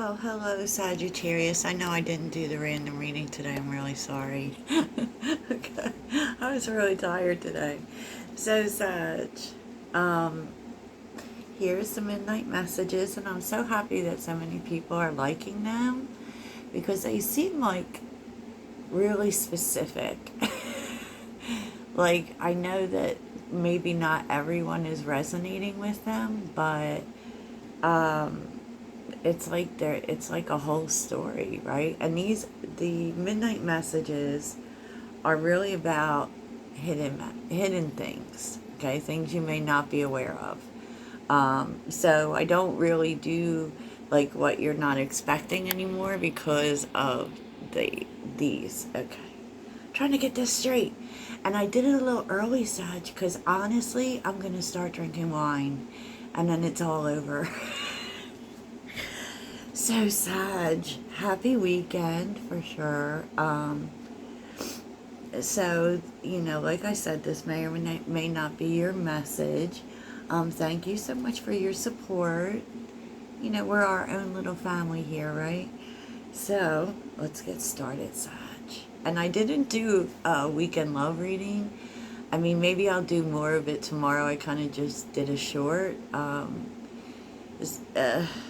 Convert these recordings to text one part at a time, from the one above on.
Well, hello, Sagittarius. I know I didn't do the random reading today. I'm really sorry. Okay. I was really tired today. So, Sag, um, here's the midnight messages, and I'm so happy that so many people are liking them because they seem like really specific. Like, I know that maybe not everyone is resonating with them, but um, it's like a whole story, right? And the midnight messages are really about hidden things, okay, things you may not be aware of. So I don't really do like what you're not expecting anymore because of these. Okay, trying to get this straight. And I did it a little early, Sag, because honestly, I'm gonna start drinking wine, and then it's all over. So, Sag, happy weekend for sure. So, like I said, this may or may not be your message. Thank you so much for your support. We're our own little family here, right? So, let's get started, Sag. And I didn't do a weekend love reading. I mean, maybe I'll do more of it tomorrow. I kind of just did a short. Uh,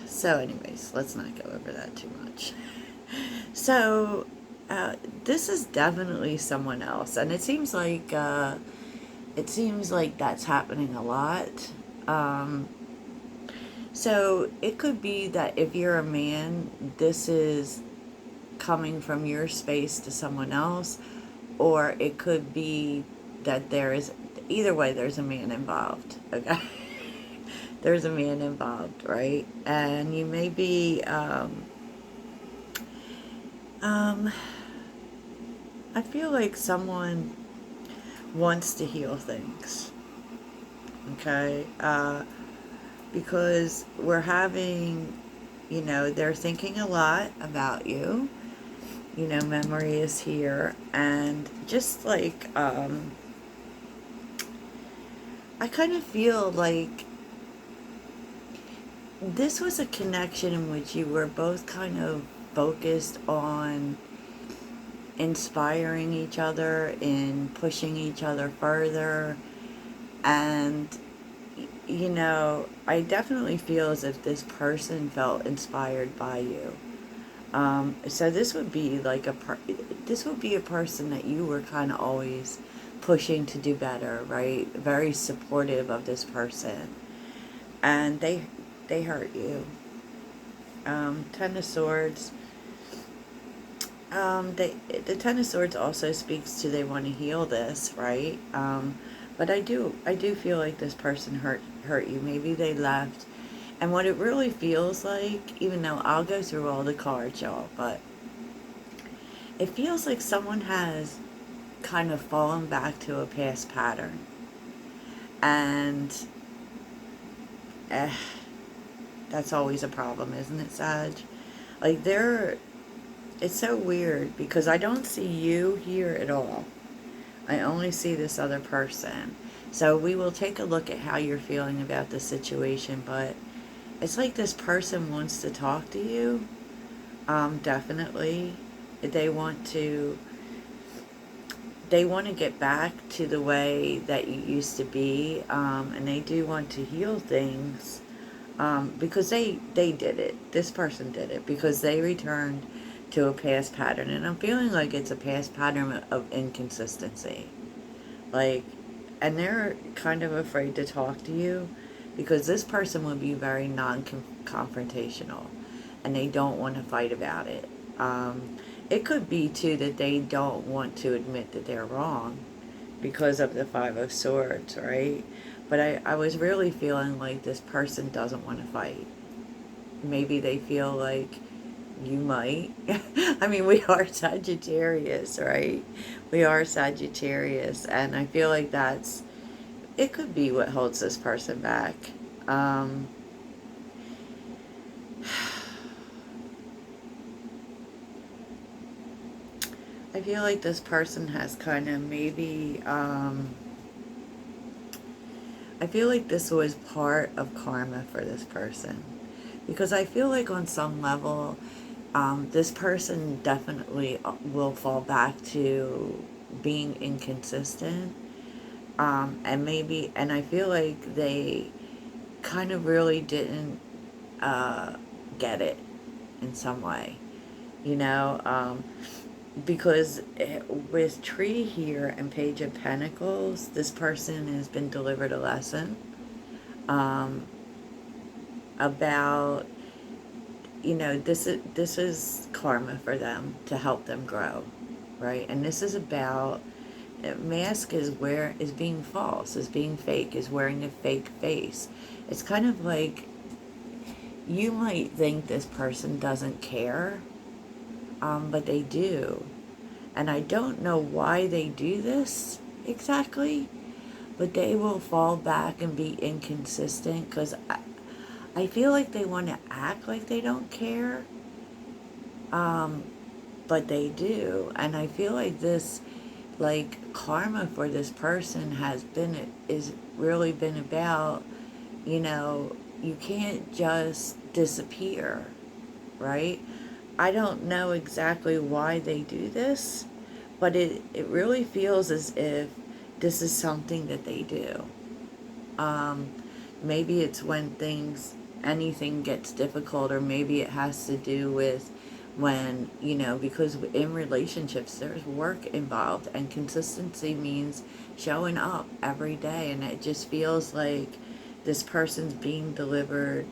so, anyways, let's not go over that too much. So, this is definitely someone else, and it seems like that's happening a lot. Um, so it could be that if you're a man, this is coming from your space to someone else, or it could be that there is either way. There's a man involved. Okay. There's a man involved, right? And you may be, um, I feel like someone wants to heal things, okay? Because we're having, they're thinking a lot about you. Memory is here. And just like, I kind of feel like this was a connection in which you were both kind of focused on inspiring each other, in pushing each other further. And, I definitely feel as if this person felt inspired by you. So this would be like this would be a person that you were kind of always pushing to do better, right? Very supportive of this person, and they hurt you. Ten of Swords. The Ten of Swords also speaks to they want to heal this, right? But I do feel like this person hurt you. Maybe they left, and what it really feels like, even though I'll go through all the cards, y'all, but it feels like someone has kind of fallen back to a past pattern, and eh, that's always a problem, isn't it, Sag? Like it's so weird because I don't see you here at all. I only see this other person. So we will take a look at how you're feeling about the situation, but it's like this person wants to talk to you. Definitely. They want to get back to the way that you used to be, and they do want to heal things, because they did it. This person did it because they returned to a past pattern, and I'm feeling like it's a past pattern of inconsistency. Like, and they're kind of afraid to talk to you because this person would be very non-confrontational, and they don't want to fight about it. It could be too that they don't want to admit that they're wrong because of the Five of Swords, right? But I was really feeling like this person doesn't want to fight. Maybe they feel like you might. I mean, we are Sagittarius, right? We are Sagittarius, and I feel like it could be what holds this person back. Um, I feel like this person has kind of maybe, I feel like this was part of karma for this person Because I feel like on some level, this person definitely will fall back to being inconsistent. And I feel like they kind of really didn't get it in some way, you know, because with Tree here and Page of Pentacles, this person has been delivered a lesson um, about, you know, this is karma for them to help them grow, right? And this is about mask is being false, is being fake, is wearing a fake face. It's kind of like you might think this person doesn't care, but they do. And I don't know why they do this exactly, but they will fall back and be inconsistent because I feel like they want to act like they don't care, um, but they do. And I feel like this, like karma for this person is really been about, you know, you can't just disappear, right? I don't know exactly why they do this, but it really feels as if this is something that they do. Um, Maybe it's when anything gets difficult, or maybe it has to do with when, you know, because in relationships there's work involved, and consistency means showing up every day, and it just feels like this person's being delivered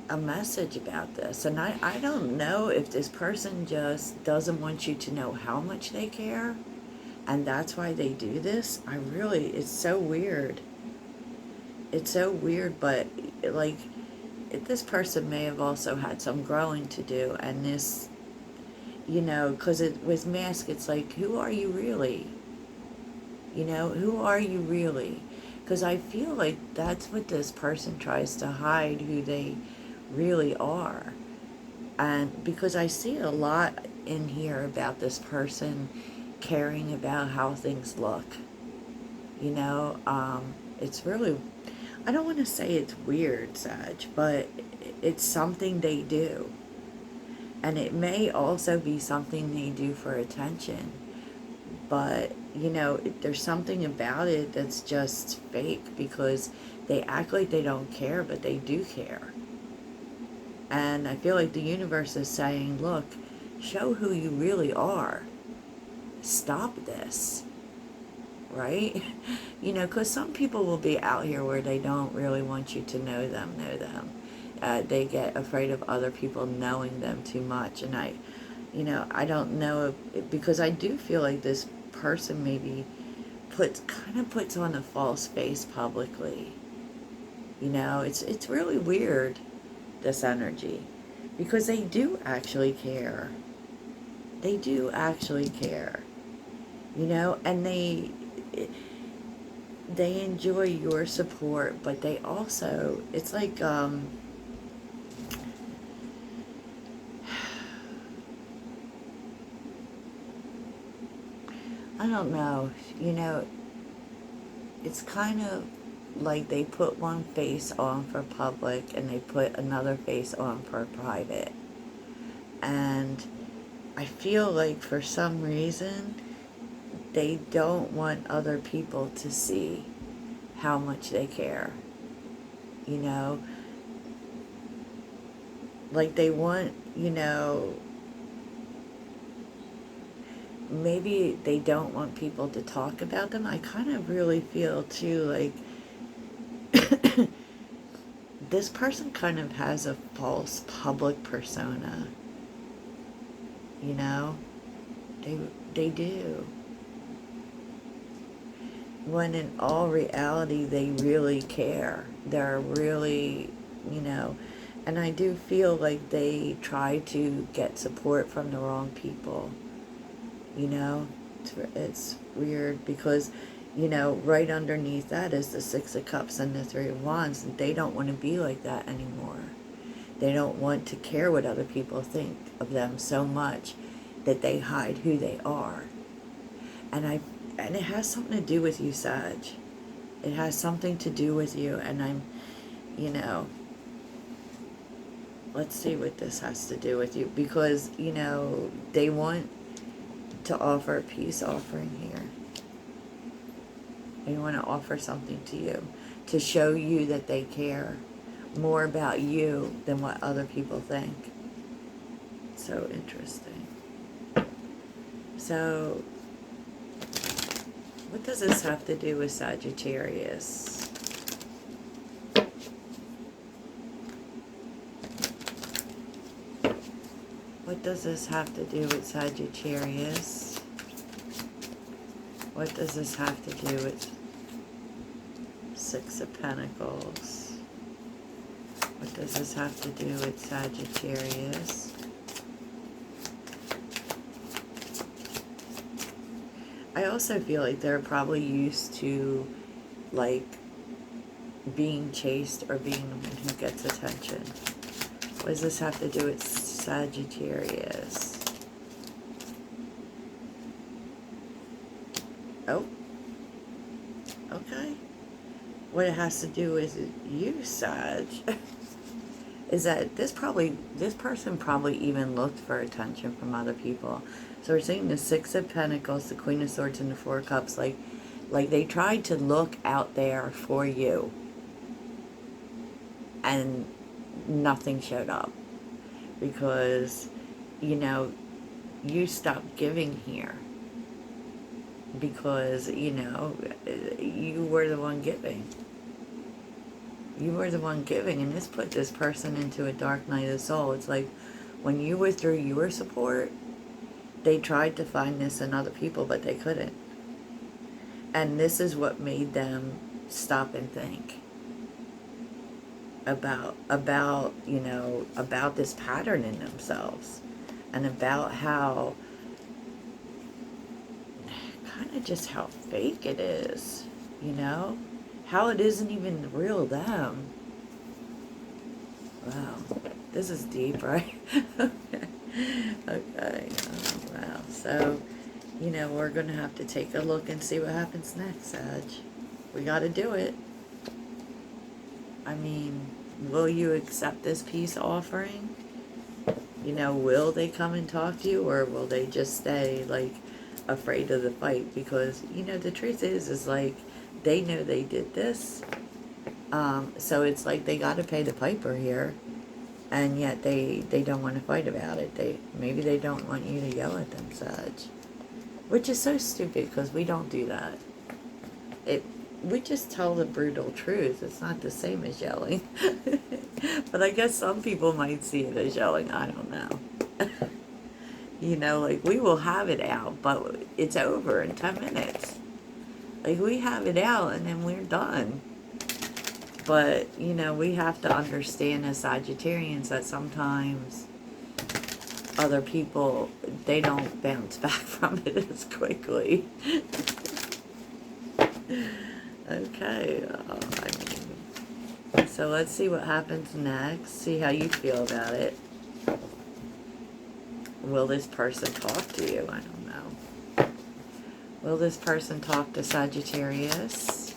a message about this. And I don't know if this person just doesn't want you to know how much they care, and that's why they do this. It's so weird. It's so weird, but like, this person may have also had some growing to do, and this, you know, because it with mask, it's like, who are you really? You know, who are you really? Because I feel like that's what this person tries to hide, who they really are. And because I see a lot in here about this person caring about how things look, you know, it's really, I don't want to say it's weird, Sag, but it's something they do. And it may also be something they do for attention. But, you know, there's something about it that's just fake, because they act like they don't care, but they do care. And I feel like the universe is saying, look, show who you really are. Stop this. Right? You know, because some people will be out here where they don't really want you to know them. They get afraid of other people knowing them too much. And I don't know because I do feel like this person maybe puts on a false face publicly. You know, it's really weird, this energy, because they do actually care. They do actually care. You know, and they enjoy your support, but they also, it's like, I don't know, you know, it's kind of like they put one face on for public and they put another face on for private. And I feel like for some reason they don't want other people to see how much they care. You know, like they want, you know, maybe they don't want people to talk about them. I kind of really feel too like this person kind of has a false public persona. You know, they do. When in all reality they really care. They're really, you know, and I do feel like they try to get support from the wrong people. You know, it's weird because, you know, right underneath that is the Six of Cups and the Three of Wands, and they don't want to be like that anymore. They don't want to care what other people think of them so much that they hide who they are. And it has something to do with you, Sag. It has something to do with you, and you know, let's see what this has to do with you. Because, you know, they want to offer a peace offering here. They want to offer something to you to show you that they care more about you than what other people think. So interesting. So, what does this have to do with Sagittarius? What does this have to do with Sagittarius? What does this have to do with Six of Pentacles? What does this have to do with Sagittarius? I also feel like they're probably used to, like, being chased or being the one who gets attention. What does this have to do with Sagittarius? Oh. Okay. What it has to do with you, Sag, is that this person probably even looked for attention from other people. So we're seeing the Six of Pentacles, the Queen of Swords, and the Four of Cups. Like they tried to look out there for you, and nothing showed up because, you know, you stopped giving here because, you know, you were the one giving. You were the one giving, and this put this person into a dark night of the soul. It's like when you withdrew your support, they tried to find this in other people, but they couldn't. And this is what made them stop and think about you know, about this pattern in themselves, and about how, kind of just how fake it is, you know, how it isn't even the real them. Wow, this is deep, right? Okay. Wow. So, you know, we're going to have to take a look and see what happens next, Sag. We got to do it. I mean, will you accept this peace offering? You know, will they come and talk to you, or will they just stay, like, afraid of the fight? Because, you know, the truth is like, they know they did this. So it's like they got to pay the piper here. And yet they don't want to fight about it. Maybe they don't want you to yell at them, Sag. Which is so stupid, because we don't do that. We just tell the brutal truth. It's not the same as yelling. But I guess some people might see it as yelling. I don't know. You know, like, we will have it out, but it's over in 10 minutes. Like, we have it out and then we're done. But, you know, we have to understand as Sagittarians that sometimes other people, they don't bounce back from it as quickly. Okay. I mean, so let's see what happens next. See how you feel about it. Will this person talk to you? I don't know. Will this person talk to Sagittarius?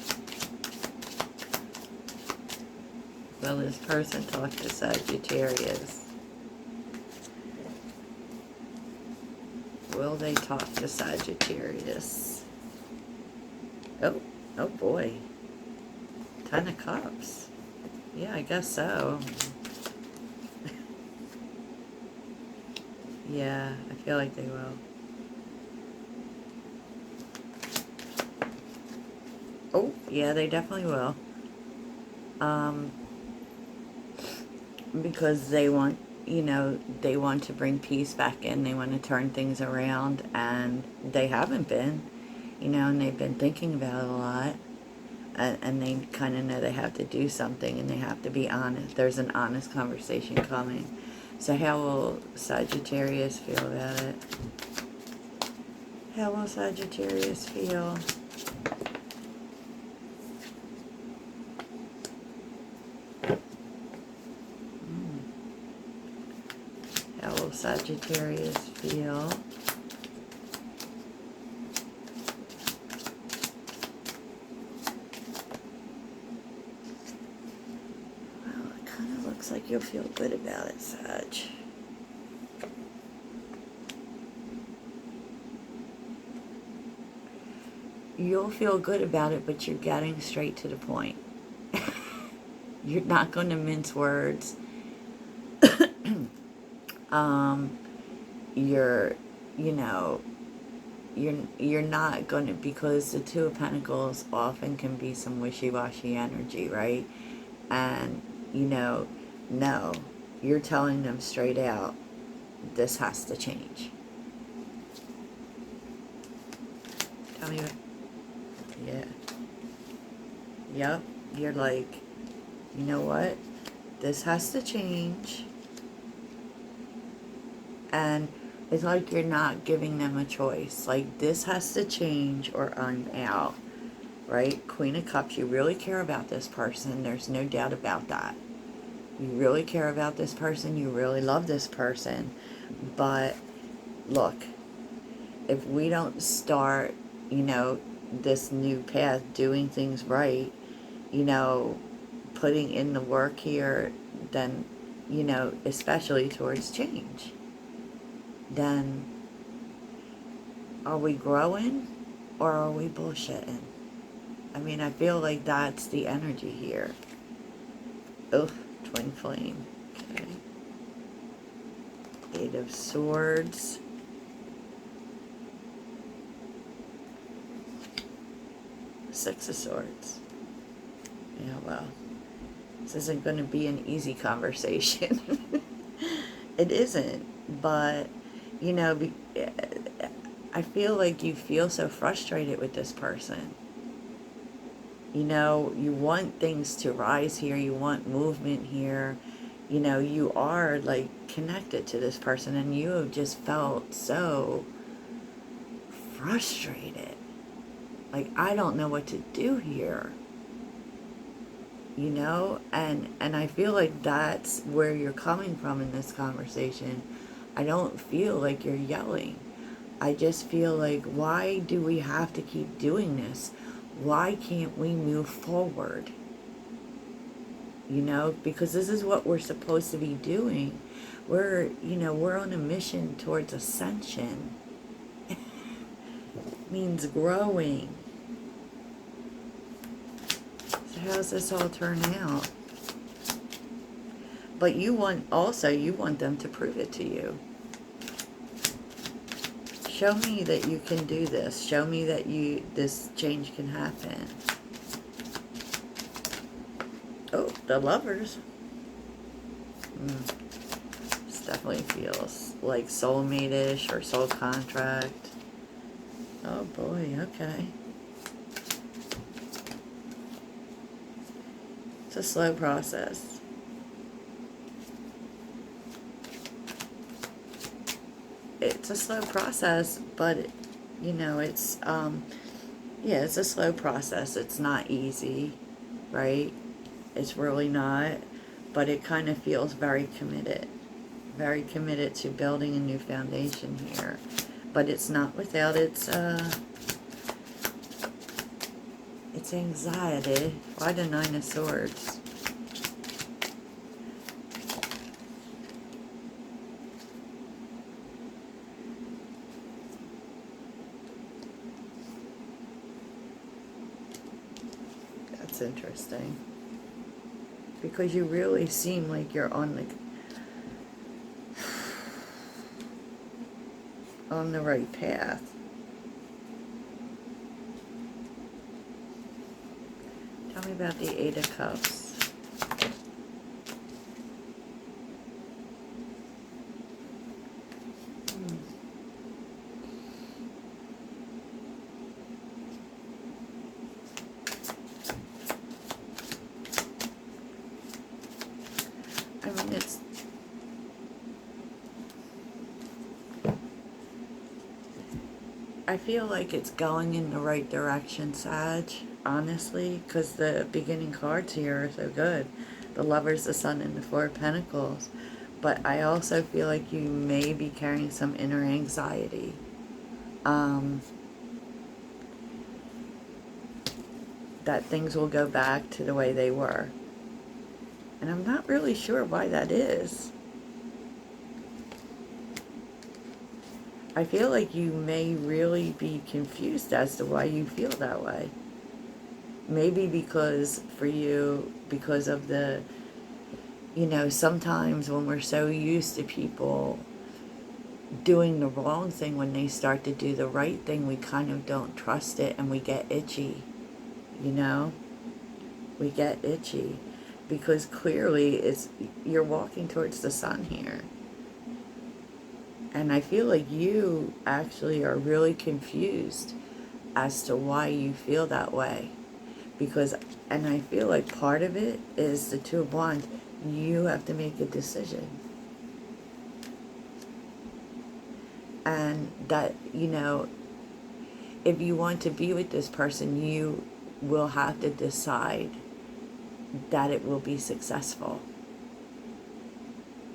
Will this person talk to Sagittarius? Will they talk to Sagittarius? Oh boy. 10 of Cups. Yeah, I guess so. Yeah, I feel like they will. Oh, yeah, they definitely will. Because they want, you know, they want to bring peace back in. They want to turn things around, and they haven't been, you know, and they've been thinking about it a lot. And they kind of know they have to do something, and they have to be honest. There's an honest conversation coming. So how will Sagittarius feel about it? How will Sagittarius feel? How will Sagittarius feel? Looks like you'll feel good about it, Sag. You'll feel good about it, but you're getting straight to the point. You're not going to mince words. You're, you know, you're not going to, because the Two of Pentacles often can be some wishy-washy energy, right? And, no, you're telling them straight out, this has to change. Tell me what, yeah. Yep, you're like, you know what? This has to change. And it's like you're not giving them a choice. Like, this has to change or I'm out. Right? Queen of Cups, you really care about this person. There's no doubt about that. You really care about this person. You really love this person. But, look, if we don't start, this new path, doing things right, putting in the work here, then, especially towards change, then are we growing or are we bullshitting? I mean, I feel like that's the energy here. Ugh, Twin Flame. Okay. Eight of Swords. Six of Swords. Yeah, well, this isn't going to be an easy conversation. It isn't, but, I feel like you feel so frustrated with this person. You want things to rise here. You want movement here. You are, like, connected to this person, and you have just felt so frustrated. Like, I don't know what to do here. And I feel like that's where you're coming from in this conversation. I don't feel like you're yelling. I just feel like, why do we have to keep doing this? Why can't we move forward? Because this is what we're supposed to be doing. We're on a mission towards ascension. Means growing. So how's this all turn out? But you want them to prove it to you. Show me that you can do this. Show me that this change can happen. Oh, the Lovers. This definitely feels like soulmate-ish or soul contract. Oh boy, okay. It's a slow process. It's a slow process, but it's it's a slow process. It's not easy, right? It's really not, but it kind of feels very committed to building a new foundation here. But it's not without its anxiety. Why the Nine of Swords? That's interesting. Because you really seem like you're on the right path. Tell me about the Eight of Cups. I mean, I feel like it's going in the right direction, Sag, honestly, because the beginning cards here are so good. The Lovers, the Sun, and the Four of Pentacles. But I also feel like you may be carrying some inner anxiety. That things will go back to the way they were. And I'm not really sure why that is. I feel like you may really be confused as to why you feel that way. Maybe because for you, because of the, you know, sometimes when we're so used to people doing the wrong thing, when they start to do the right thing, we kind of don't trust it and we get itchy, you know? We get itchy because clearly you're walking towards the sun here. And I feel like you actually are really confused as to why you feel that way. Because, and I feel like part of it is the Two of Wands. You have to make a decision. And that, you know, if you want to be with this person, you will have to decide that it will be successful.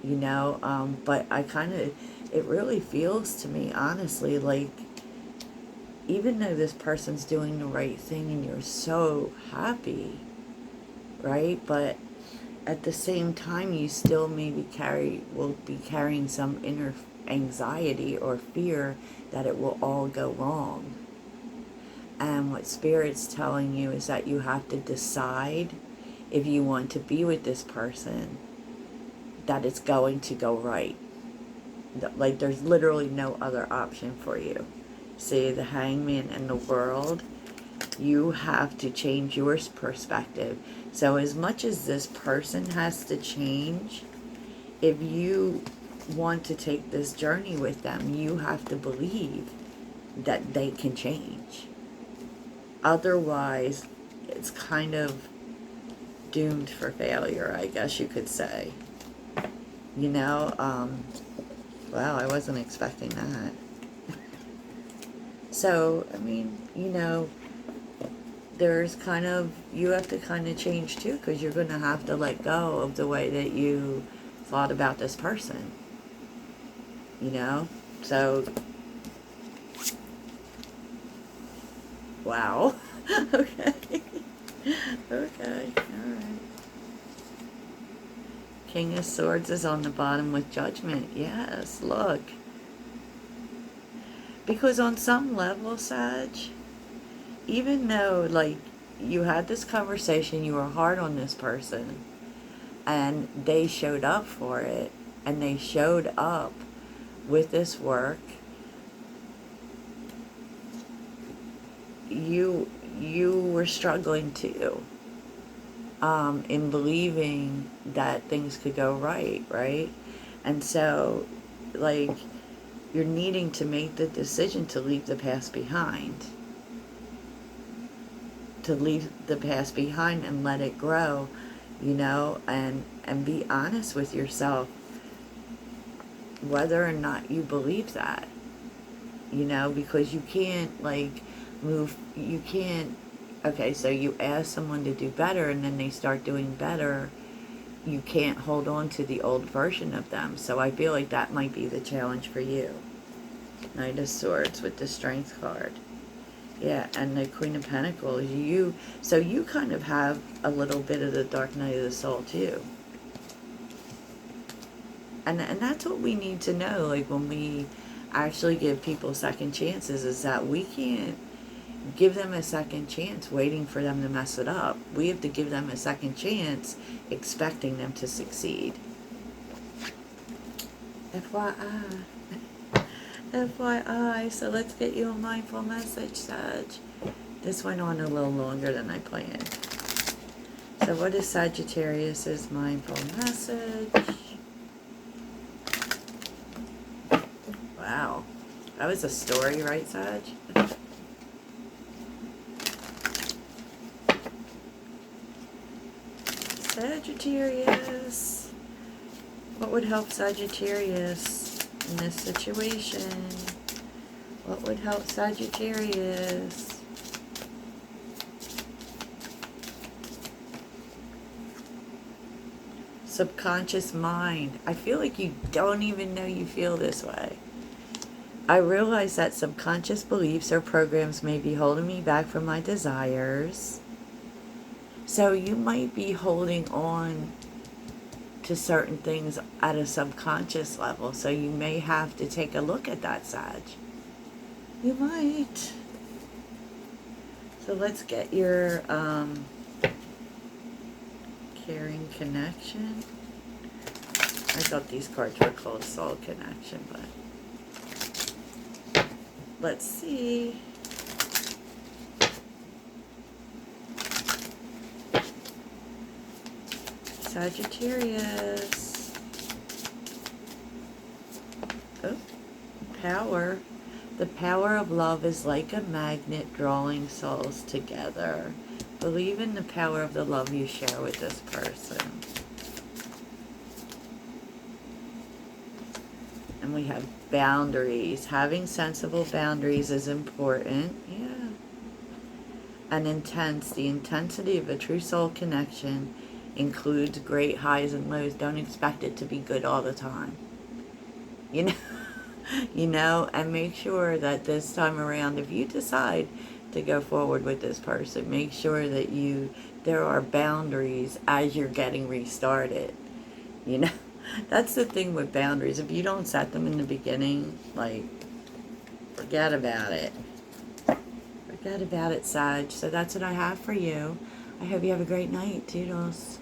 You know, but I kind of, it really feels to me, honestly, like even though this person's doing the right thing and you're so happy, right? But at the same time, you still maybe will be carrying some inner anxiety or fear that it will all go wrong. And what Spirit's telling you is that you have to decide if you want to be with this person, that it's going to go right. Like there's literally no other option for you. See, the Hangman and the World, you have to change your perspective. So as much as this person has to change, if you want to take this journey with them, you have to believe that they can change. Otherwise, it's kind of doomed for failure, I guess you could say. You know, wow, I wasn't expecting that. So, I mean, you know, there's kind of, you have to kind of change too, because you're going to have to let go of the way that you thought about this person. You know? So, wow. Okay. Okay, alright. King of Swords is on the bottom with Judgment. Yes, look. Because on some level, Sag, even though, like, you had this conversation, you were hard on this person, and they showed up for it, and they showed up with this work, you were struggling too, in believing that things could go right? And so, like, you're needing to make the decision to leave the past behind. To leave the past behind and let it grow, you know, and be honest with yourself whether or not you believe that, you know, because you can't, like, you can't, okay, so you ask someone to do better and then they start doing better, you can't hold on to the old version of them. So I feel like that might be the challenge for you. Knight of Swords with the Strength card. Yeah, and the Queen of Pentacles, so you kind of have a little bit of the Dark Night of the Soul too. And that's what we need to know, like, when we actually give people second chances, is that we can't give them a second chance waiting for them to mess it up. We have to give them a second chance expecting them to succeed. FYI. FYI, so let's get you a mindful message, Sag. This went on a little longer than I planned. So what is Sagittarius's mindful message? Wow. That was a story, right, Sag? Sagittarius. What would help Sagittarius in this situation? What would help Sagittarius? Subconscious mind. I feel like you don't even know you feel this way. I realize that subconscious beliefs or programs may be holding me back from my desires. So you might be holding on to certain things at a subconscious level. So you may have to take a look at that, Sag. You might. So let's get your caring connection. I thought these cards were called soul connection, but let's see. Sagittarius. Oh, power. The power of love is like a magnet drawing souls together. Believe in the power of the love you share with this person. And we have boundaries. Having sensible boundaries is important. Yeah. And intense. The intensity of a true soul connection includes great highs and lows. Don't expect it to be good all the time. You know? You know, and make sure that this time around, if you decide to go forward with this person, make sure that there are boundaries as you're getting restarted. You know, that's the thing with boundaries. If you don't set them in the beginning, like, forget about it. Forget about it, Sag. So that's what I have for you. I hope you have a great night. Toodles.